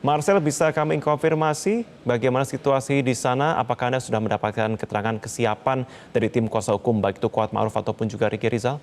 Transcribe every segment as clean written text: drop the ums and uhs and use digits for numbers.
Marcel, bisa kami konfirmasi bagaimana situasi di sana? Apakah Anda sudah mendapatkan keterangan kesiapan dari tim kuasa hukum baik itu Kuat Ma'ruf ataupun juga Ricky Rizal?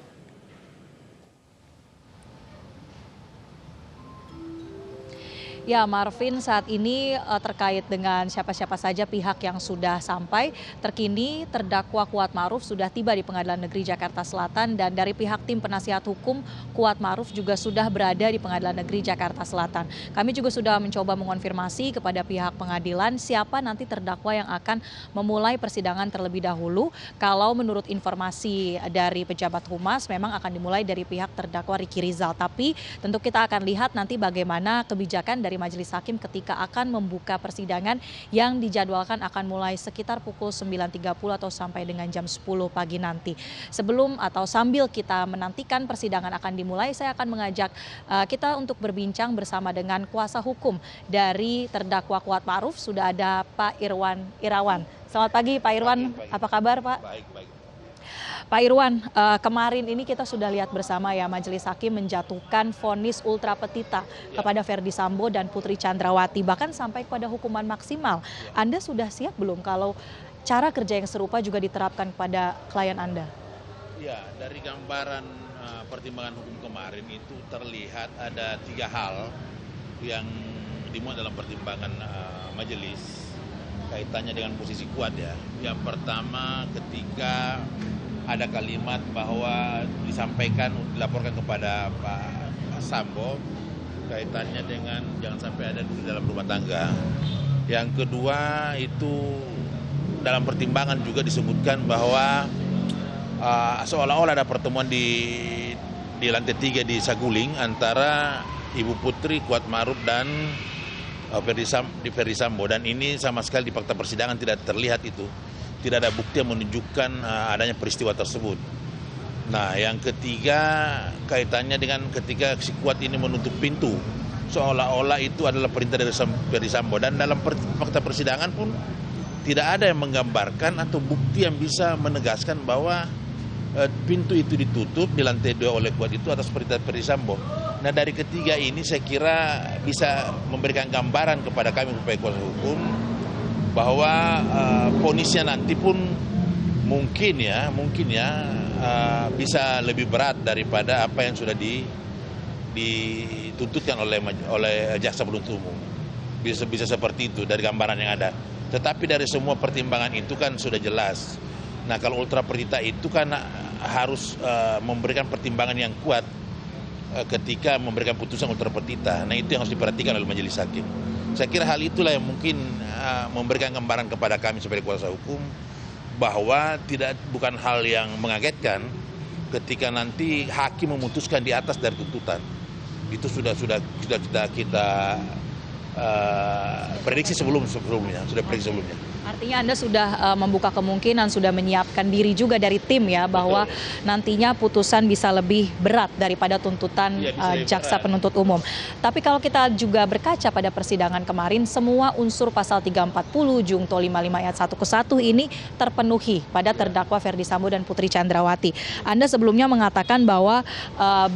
Ya, Marvin, saat ini terkait dengan siapa-siapa saja pihak yang sudah sampai, terkini terdakwa Kuat Ma'ruf sudah tiba di Pengadilan Negeri Jakarta Selatan dan dari pihak tim penasihat hukum Kuat Ma'ruf juga sudah berada di Pengadilan Negeri Jakarta Selatan. Kami juga sudah mencoba mengonfirmasi kepada pihak pengadilan siapa nanti terdakwa yang akan memulai persidangan terlebih dahulu. Kalau menurut informasi dari pejabat humas memang akan dimulai dari pihak terdakwa Ricky Rizal. Tapi tentu kita akan lihat nanti bagaimana kebijakan dari Majelis Hakim ketika akan membuka persidangan yang dijadwalkan akan mulai sekitar pukul 9.30 atau sampai dengan jam 10 pagi nanti. Sebelum atau sambil kita menantikan persidangan akan dimulai, saya akan mengajak kita untuk berbincang bersama dengan kuasa hukum dari terdakwa Kuat Ma'ruf. Sudah ada Pak Irawan. Selamat pagi Pak Irwan, apa kabar Pak? Baik, baik. Pak Irwan, kemarin ini kita sudah lihat bersama ya Majelis Hakim menjatuhkan vonis ultra petita kepada Ferdy Sambo dan Putri Chandrawati, bahkan sampai kepada hukuman maksimal. Anda sudah siap belum kalau cara kerja yang serupa juga diterapkan kepada klien Anda? Ya, dari gambaran pertimbangan hukum kemarin itu terlihat ada 3 hal yang dimuat dalam pertimbangan majelis kaitannya dengan posisi kuat ya. Yang pertama ketika ada kalimat bahwa dilaporkan kepada Pak Sambo kaitannya dengan jangan sampai ada di dalam rumah tangga. Yang kedua itu dalam pertimbangan juga disebutkan bahwa seolah-olah ada pertemuan di lantai 3 di Saguling antara Ibu Putri, Kuat Ma'ruf dan Ferdy Sambo, dan ini sama sekali di fakta persidangan tidak terlihat itu. Tidak ada bukti yang menunjukkan adanya peristiwa tersebut. Nah, yang ketiga kaitannya dengan ketika si Kuat ini menutup pintu, seolah-olah itu adalah perintah dari Ferdy Sambo, dan dalam fakta persidangan pun tidak ada yang menggambarkan atau bukti yang bisa menegaskan bahwa pintu itu ditutup di lantai 2 oleh Kuat itu atas perintah Ferdy Sambo. Nah, dari ketiga ini saya kira bisa memberikan gambaran kepada kami upaya kuasa hukum bahwa vonisnya nanti pun mungkin ya bisa lebih berat daripada apa yang sudah dituntutkan oleh jaksa penuntut umum. Bisa seperti itu dari gambaran yang ada. Tetapi dari semua pertimbangan itu kan sudah jelas. Nah, kalau ultra petita itu kan harus memberikan pertimbangan yang kuat ketika memberikan putusan ultra petita. Nah, itu yang harus diperhatikan oleh majelis hakim. Saya kira hal itulah yang mungkin memberikan gambaran kepada kami sebagai kuasa hukum bahwa bukan hal yang mengagetkan ketika nanti hakim memutuskan di atas dari tuntutan. Itu sudah kita prediksi sebelumnya. Artinya Anda sudah membuka kemungkinan, sudah menyiapkan diri juga dari tim ya, bahwa nantinya putusan bisa lebih berat daripada tuntutan jaksa penuntut umum. Tapi kalau kita juga berkaca pada persidangan kemarin, semua unsur pasal 340 Junto 55 ayat 1 ke 1 ini terpenuhi pada terdakwa Ferdy Sambo dan Putri Chandrawati. Anda sebelumnya mengatakan bahwa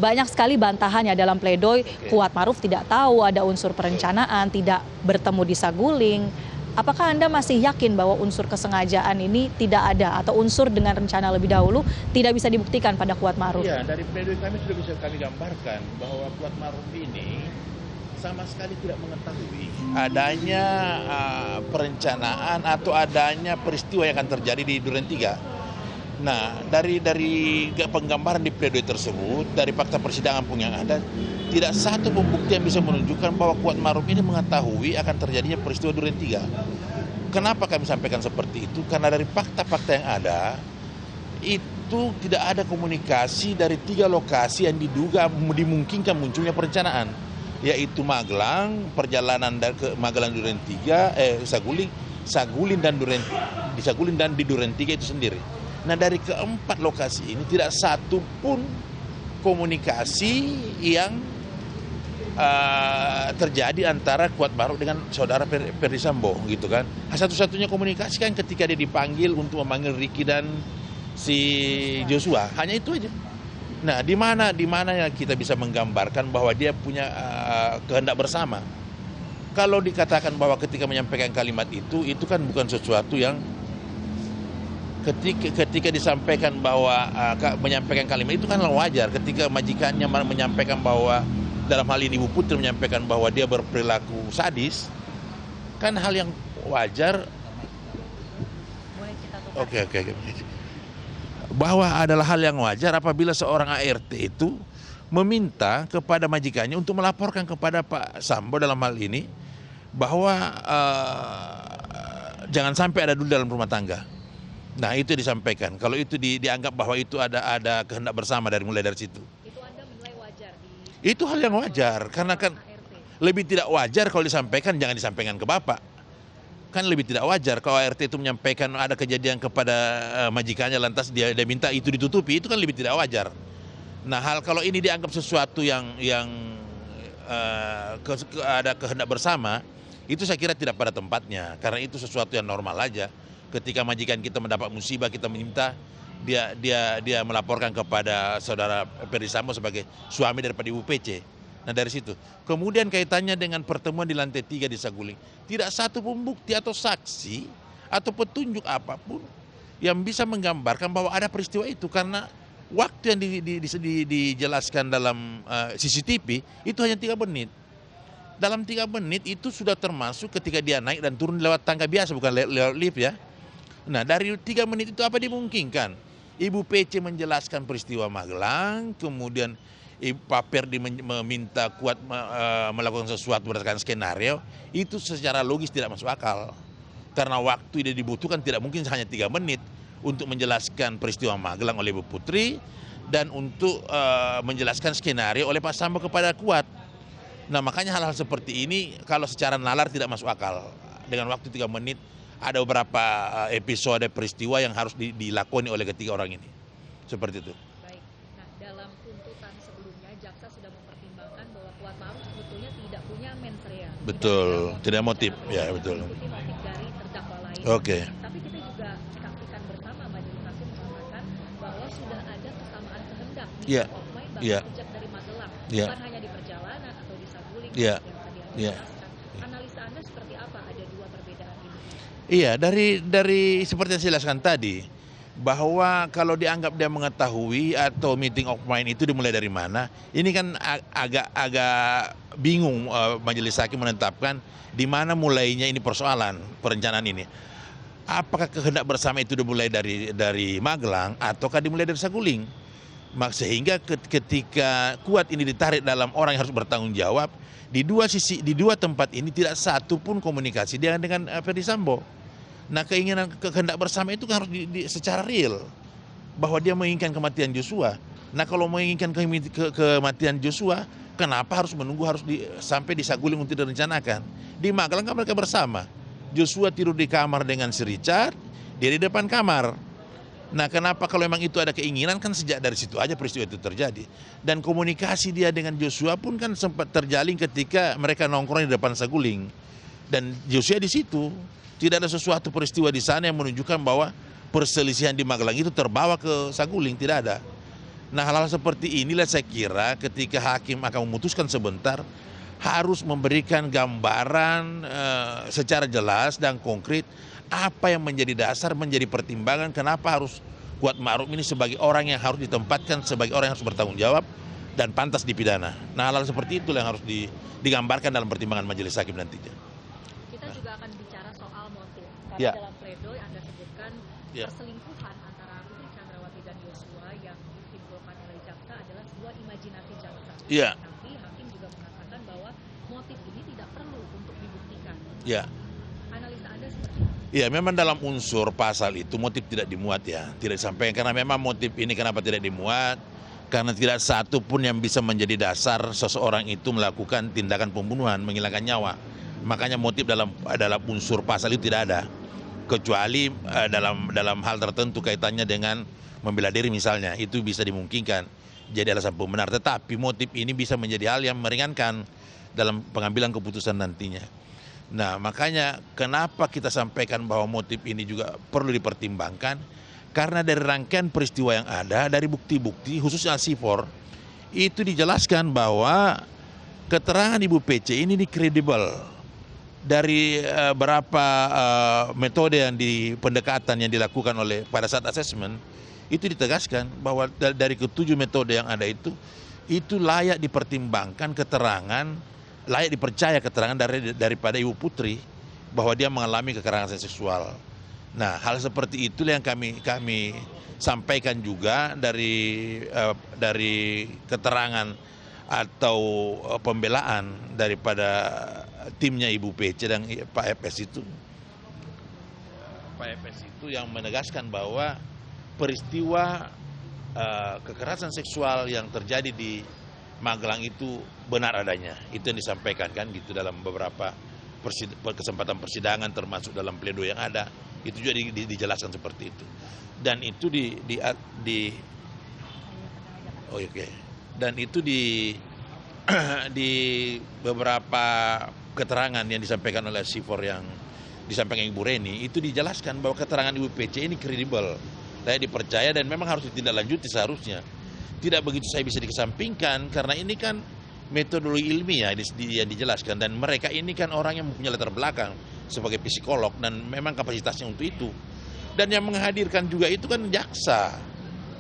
banyak sekali bantahannya dalam pledoi. Kuat Ma'ruf tidak tahu ada unsur perencanaan, tidak bertemu di Saguling. Apakah Anda masih yakin bahwa unsur kesengajaan ini tidak ada atau unsur dengan rencana lebih dahulu tidak bisa dibuktikan pada Kuat Ma'ruf? Ya, dari pledoi kami sudah bisa kami gambarkan bahwa Kuat Ma'ruf ini sama sekali tidak mengetahui adanya perencanaan atau adanya peristiwa yang akan terjadi di Duren 3. Nah, dari penggambaran di pledoi tersebut, dari fakta persidangan pun yang ada, tidak satu pembukti yang bisa menunjukkan bahwa Kuat Ma'ruf ini mengetahui akan terjadinya peristiwa Duren 3. Kenapa kami sampaikan seperti itu? Karena dari fakta-fakta yang ada, itu tidak ada komunikasi dari 3 lokasi yang diduga dimungkinkan munculnya perencanaan, yaitu Magelang, perjalanan ke Magelang Duren 3, Saguling dan di Duren 3 itu sendiri. Nah, dari keempat lokasi ini tidak satu pun komunikasi yang terjadi antara Kuat Ma'ruf dengan saudara Ferdy Sambo gitu kan. Satu-satunya komunikasi kan ketika dia dipanggil untuk memanggil Ricky dan si Joshua, hanya itu aja. Nah, di mana ya kita bisa menggambarkan bahwa dia punya kehendak bersama kalau dikatakan bahwa ketika menyampaikan kalimat itu kan bukan sesuatu yang ketika disampaikan bahwa menyampaikan kalimat itu kan wajar. Ketika majikannya menyampaikan bahwa dalam hal ini Ibu Putri menyampaikan bahwa dia berperilaku sadis, kan hal yang wajar. Oke. Bahwa adalah hal yang wajar apabila seorang ART itu meminta kepada majikannya untuk melaporkan kepada Pak Sambo dalam hal ini bahwa jangan sampai ada dulu dalam rumah tangga. Nah itu disampaikan. Kalau itu dianggap bahwa itu ada kehendak bersama mulai dari situ. Itu Anda menilai wajar? Itu hal yang wajar karena kan lebih tidak wajar kalau disampaikan jangan disampaikan ke Bapak. Kan lebih tidak wajar kalau ART itu menyampaikan ada kejadian kepada majikannya lantas dia minta itu ditutupi, itu kan lebih tidak wajar. Nah kalau ini dianggap sesuatu yang ada kehendak bersama, itu saya kira tidak pada tempatnya karena itu sesuatu yang normal aja. Ketika majikan kita mendapat musibah kita minta dia melaporkan kepada saudara Ferdy Sambo sebagai suami daripada Ibu PC. Nah dari situ. Kemudian kaitannya dengan pertemuan di lantai 3 di Saguling. Tidak satu pun bukti atau saksi atau petunjuk apapun yang bisa menggambarkan bahwa ada peristiwa itu. Karena waktu yang dijelaskan dalam CCTV itu hanya 3 menit. Dalam 3 menit itu sudah termasuk ketika dia naik dan turun lewat tangga biasa, bukan lewat lift ya. Nah dari 3 menit itu apa dimungkinkan? Ibu PC menjelaskan peristiwa Magelang, kemudian Pak Ferdy meminta Kuat melakukan sesuatu berdasarkan skenario, itu secara logis tidak masuk akal. Karena waktu yang dibutuhkan tidak mungkin hanya 3 menit untuk menjelaskan peristiwa Magelang oleh Ibu Putri dan untuk menjelaskan skenario oleh Pak Sambo kepada Kuat. Nah makanya hal-hal seperti ini kalau secara nalar tidak masuk akal. Dengan waktu 3 menit ada beberapa episode peristiwa yang harus dilakoni oleh ketiga orang ini. Seperti itu. Dalam tuntutan sebelumnya, jaksa sudah mempertimbangkan bahwa Kuat Ma'ruf sebetulnya tidak punya mens rea. Betul, tidak motif. Ya, betul. Mengikuti motif dari terdakwa lain. Oke. Tapi kita juga saksikan bersama majelis hakim mengatakan bahwa sudah ada kesamaan kehendak di Okmai bahkan sejak dari Magelang, bukan hanya di perjalanan atau di Saguling yang tadi Anda jelaskan. Analisa Anda seperti apa ada 2 perbedaan ini? Iya, dari seperti yang saya jelaskan tadi, bahwa kalau dianggap dia mengetahui atau meeting of mind itu dimulai dari mana, ini kan agak bingung majelis hakim menetapkan di mana mulainya ini persoalan perencanaan ini. Apakah kehendak bersama itu dimulai dari Magelang ataukah dimulai dari Saguling? Sehingga ketika Kuat ini ditarik dalam orang yang harus bertanggung jawab, di dua tempat ini tidak satu pun komunikasi dengan Ferdy Sambo. Nah kehendak bersama itu kan harus secara real bahwa dia menginginkan kematian Joshua. Nah kalau menginginkan kematian Joshua, kenapa harus menunggu sampai di Saguling untuk direncanakan? Di Magelang kan mereka bersama. Joshua tidur di kamar dengan si Richard, dia di depan kamar. Nah kenapa kalau memang itu ada keinginan kan sejak dari situ aja peristiwa itu terjadi. Dan komunikasi dia dengan Joshua pun kan sempat terjalin ketika mereka nongkrong di depan Saguling. Dan Joshua di situ. Tidak ada sesuatu peristiwa di sana yang menunjukkan bahwa perselisihan di Magelang itu terbawa ke Saguling, tidak ada. Nah hal-hal seperti inilah saya kira ketika hakim akan memutuskan sebentar harus memberikan gambaran secara jelas dan konkret apa yang menjadi dasar, menjadi pertimbangan kenapa harus Kuat Ma'ruf ini sebagai orang yang harus ditempatkan sebagai orang yang harus bertanggung jawab dan pantas dipidana. Nah hal-hal seperti itulah yang harus digambarkan dalam pertimbangan majelis hakim nantinya. Kita juga akan bicara soal motif. Karena dalam pledoi Anda sebutkan perselingkuhan antara Putri Chandrawati dan Joshua yang disimpulkan oleh jaksa adalah sebuah imajinasi jaksa. Tapi hakim juga mengatakan bahwa motif ini tidak perlu untuk dibuktikan. Analisa Anda seperti apa? Ya memang dalam unsur pasal itu motif tidak dimuat tidak disampaikan karena memang motif ini kenapa tidak dimuat karena tidak satu pun yang bisa menjadi dasar seseorang itu melakukan tindakan pembunuhan menghilangkan nyawa. Makanya motif dalam unsur pasal itu tidak ada, kecuali dalam hal tertentu kaitannya dengan membela diri misalnya, itu bisa dimungkinkan jadi alasan pembenar. Tetapi motif ini bisa menjadi hal yang meringankan dalam pengambilan keputusan nantinya. Nah makanya kenapa kita sampaikan bahwa motif ini juga perlu dipertimbangkan, karena dari rangkaian peristiwa yang ada, dari bukti-bukti khususnya C4, itu dijelaskan bahwa keterangan Ibu PC ini kredibel. dari berapa metode yang pendekatan yang dilakukan oleh pada saat asesmen itu ditegaskan bahwa dari ketujuh metode yang ada itu layak dipertimbangkan keterangan, layak dipercaya keterangan daripada Ibu Putri bahwa dia mengalami kekerasan seksual. Nah, hal seperti itulah yang kami sampaikan juga dari keterangan atau pembelaan daripada timnya Ibu PC dan Pak FS itu. Pak FS itu yang menegaskan bahwa peristiwa kekerasan seksual yang terjadi di Magelang itu benar adanya. Itu yang disampaikan kan gitu dalam beberapa kesempatan persidangan termasuk dalam pledoi yang ada. Itu juga dijelaskan seperti itu. Dan itu Dan itu di beberapa keterangan yang disampaikan oleh Sifor yang disampaikan Ibu Reni itu dijelaskan bahwa keterangan Ibu PC ini kredibel, layak dipercaya dan memang harus ditindaklanjuti seharusnya. Tidak begitu saya bisa dikesampingkan karena ini kan metodologi ilmiah yang dijelaskan dan mereka ini kan orang yang mempunyai latar belakang sebagai psikolog dan memang kapasitasnya untuk itu. Dan yang menghadirkan juga itu kan jaksa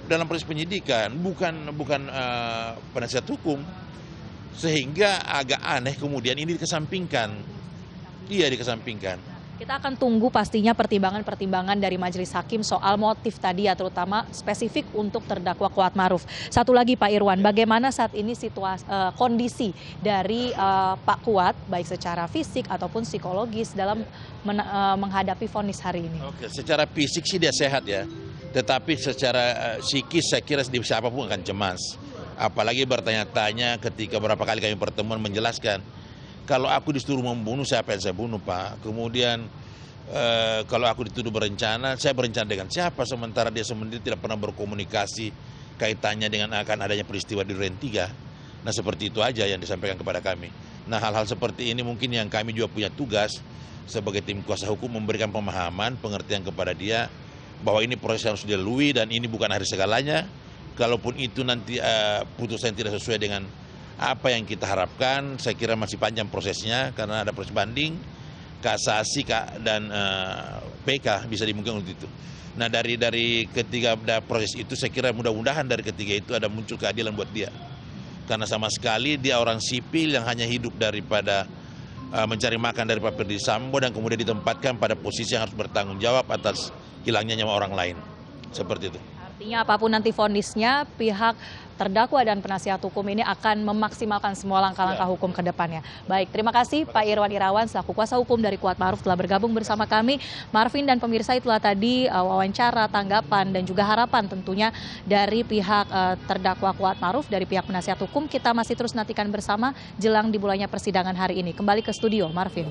dalam proses penyidikan, bukan penasihat hukum. Sehingga agak aneh kemudian ini dikesampingkan. Iya, dikesampingkan. Kita akan tunggu pastinya pertimbangan-pertimbangan dari majelis hakim soal motif tadi ya, terutama spesifik untuk terdakwa Kuatmaruf. Satu lagi Pak Irwan, bagaimana saat ini kondisi dari Pak Kuat baik secara fisik ataupun psikologis dalam menghadapi vonis hari ini? Oke, secara fisik sih dia sehat ya, tetapi secara psikis saya kira siapapun akan cemas. Apalagi bertanya-tanya ketika beberapa kali kami pertemuan menjelaskan, kalau aku disuruh membunuh, siapa yang saya bunuh Pak? Kemudian kalau aku dituduh berencana, saya berencana dengan siapa? Sementara dia sendiri tidak pernah berkomunikasi kaitannya dengan akan adanya peristiwa di Duren 3. Nah seperti itu aja yang disampaikan kepada kami. Nah hal-hal seperti ini mungkin yang kami juga punya tugas sebagai tim kuasa hukum memberikan pemahaman, pengertian kepada dia bahwa ini proses yang harus dilalui dan ini bukan hari segalanya. Kalaupun itu nanti putusan tidak sesuai dengan apa yang kita harapkan, saya kira masih panjang prosesnya karena ada proses banding, kasasi dan PK bisa dimungkinkan untuk itu. Nah dari ketiga proses itu saya kira mudah-mudahan dari ketiga itu ada muncul keadilan buat dia. Karena sama sekali dia orang sipil yang hanya hidup daripada mencari makan dari Pak Ferdi Sambo dan kemudian ditempatkan pada posisi yang harus bertanggung jawab atas hilangnya nyawa orang lain. Seperti itu. Artinya apapun nanti vonisnya, pihak terdakwa dan penasihat hukum ini akan memaksimalkan semua langkah-langkah hukum ke depannya. Baik, terima kasih Pak Irwan Irawan selaku kuasa hukum dari Kuatmaruf telah bergabung bersama kami. Marvin dan pemirsa, itulah tadi wawancara, tanggapan dan juga harapan tentunya dari pihak terdakwa Kuatmaruf, dari pihak penasihat hukum. Kita masih terus nantikan bersama jelang dimulainya persidangan hari ini. Kembali ke studio, Marvin.